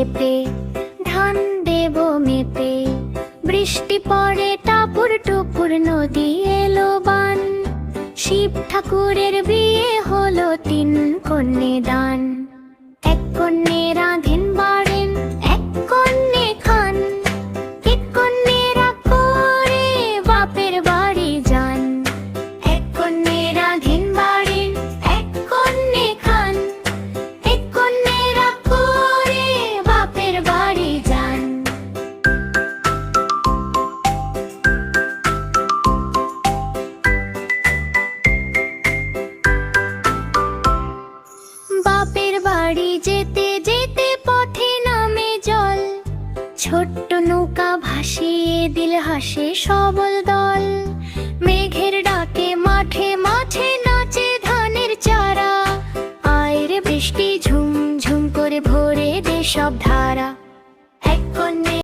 চেপে, ধান দেব মেপে। বৃষ্টি পড়ে টাপুর টুপুর, নদী এলো বান। শিব ঠাকুরের বিয়ে হলো 3 কন্যে দান। 1 কন্যে রাঁধেন বাড়েন, 1 কন্যে খান। 1 কন্যেরা করে বাপের বাড়ি যান। 1 কন্যে রাঁধেন বাড়েন, 1 কন্যে খান। 1 কন্যেরা করে বাপের বাড়ি যান। বাপের বাড়ি যেতে যেতে পথে নামে জল। ছোট্ট নৌকা ভাসিয়ে দিল হাসে সবল দল। মেঘের ডাকে মাঠে মাঠে নাচে ধানের চারা। আয় রে বৃষ্টি ঝুম ঝুম করে ভরে দে সব ধারা। 1 কন্যে